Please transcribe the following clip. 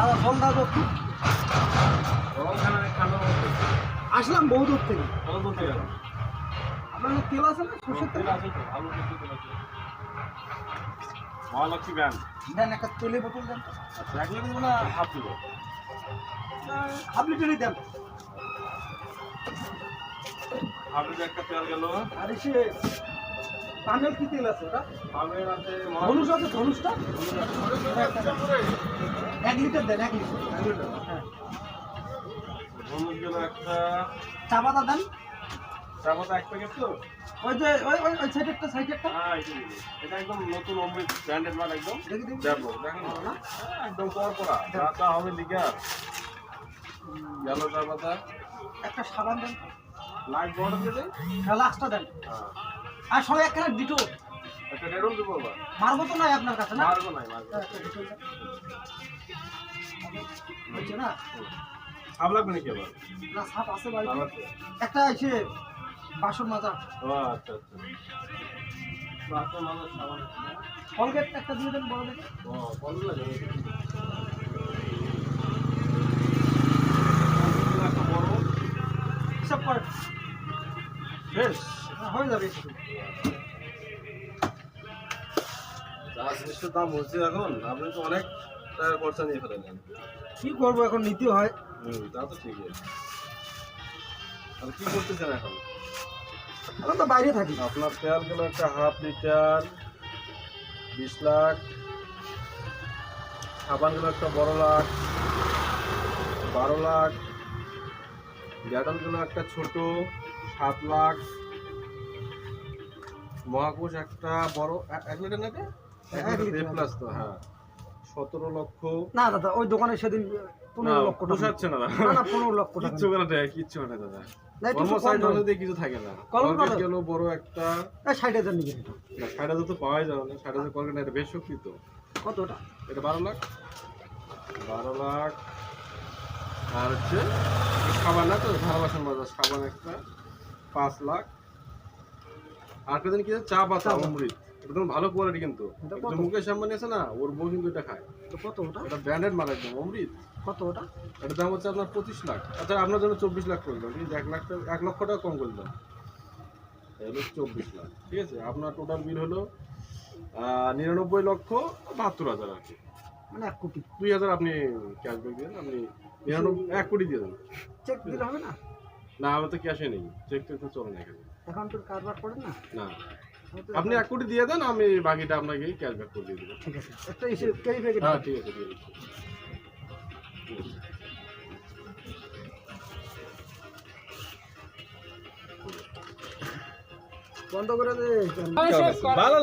দাদা ফোন দাও একটু। আসলাম বহু দূর থেকে। আপনার তেল আছে না সরষের তেল? মহালক্ষ্মী ব্যান্ড দেন একটা তেলের বোতল দেন। আচ্ছা 1 লিটার না হাফ দিব? হাফ লিটারই দেন। হাফ লিটার একটা তেল গেল। আর এসে পামের কি তেল আছে ওটা? পামের আছে ধনুষ আছে, ধনুষটা 1 লিটার দেন, 1 লিটার। হ্যাঁ ধনুষ গেল একটা। চা পাতা দেন। চা পাতা 1 প্যাকেট তো? ওই যে ওই সাইডেরটা হ্যাঁ এটা একদম নতুন অমৃত ব্র্যান্ডেড মাল একদম। দেখি দেখি। দেখো দেখেন না একদম পরপরা চা হবে লিখা গেল চা পাতা। একটা সাবান দেন। লাইট বড় দিয়ে দেন। লাস্টটা দেন। হ্যাঁ আর সবাই একখানা ডিটো একটা ডেরল দিব বাবা। মারবো তো নাই আপনার কাছে না? মারবো নাই মারবো। একটা ডিটো দেন। হচ্ছে না? সাপ লাগবে নাকি আবার? না সাপ আছে বাড়িতে। সাপ আছে? একটা এসে বাসন মাজা ও আচ্ছা আচ্ছা বাসন মাজার সাবান আছে না? কলগেট একটা দিয়ে দেন বড় দেখে। ও বললো না একটা বড় হিসাব করে শেষ। হয়ে যাবে একটু। যা জিনিসের দাম হচ্ছে এখন আপনি তো অনেক টাকার খরচা নিয়ে ফেলেন। কি করবো এখন নিতে হয়। তা তো ঠিকই আছে। আর কি করতেছেন এখন? এখন তো বাইরে থাকি। আপনার তেল গেল একটা হাফ লিটার 20 লাখ। সাবান গেল একটা বড় লাখ 12 লাখ। ডেটল গেল একটা ছোট 7 লাখ। মহাকোষ একটা বড় 1 লিটার নাকি 1 লিটার প্লাস তো হ্যাঁ 17 লক্ষ। না দাদা ওই দোকানে সেদিন 15 লক্ষ টাকা। পোষাচ্ছে না না না 15 লক্ষ টাকা। কিচ্ছু করে দেয় কিচ্ছু মানে দাদা না, একটু কর্ম কম সাইড দাও। হলে কিছু থাকে না। কলম কলগেট কত? গেল বড় একটা। 60,000 নিবেন এটা। না 60,000 তো পাওয়াই যাবে না। 60,000 কলগেট এটা বেশ শক্তি তো। কত ওটা? এটা 12 লাখ। 12 লাখ। আর হচ্ছে সাবান না তো ধারা বাসন মাজা সাবান একটা 5 লাখ। আর একটা দিন কি চা পাতা অমৃত একদম ভালো কোয়ালিটি কিন্তু এটা এই কত? যে মুকেশ আম্বানি আছে না ওর বউ কিন্তু এটা খায়। তো কত ওটা? এটা ব্র্যান্ডেড মাল একদম অমৃত। কত ওটা? এটার দাম হচ্ছে আপনার 25 লাখ। আচ্ছা আপনার জন্য 24 লাখ করে দিলাম। ঠিক আছে 1 লক্ষ টাকা কম করে দিলাম। তাহলে 24 লাখ ঠিক আছে। আপনার টোটাল বিল হলো 99 লক্ষ 72 হাজার আর কি। মানে 1 কোটি। 2,000 আপনি ক্যাশব্যাক দিলেন। আপনি 1 কোটি দিয়ে দেন। চেক দিলে হবে না? না আমার তো ক্যাশে নেই। চেক তো চলে না এখানে। অ্যাকাউন্টের কারবার করেন না? না আপনি 1 কোটি দিয়ে দেন আমি বাকিটা আপনাকে ক্যাশব্যাক করে দিয়ে দেবো। ঠিক আছে। একটা এসে ক্যারি ব্যাগে হ্যাঁ ঠিক আছে দিয়ে দিচ্ছি। বন্ধ করে দে। ভালো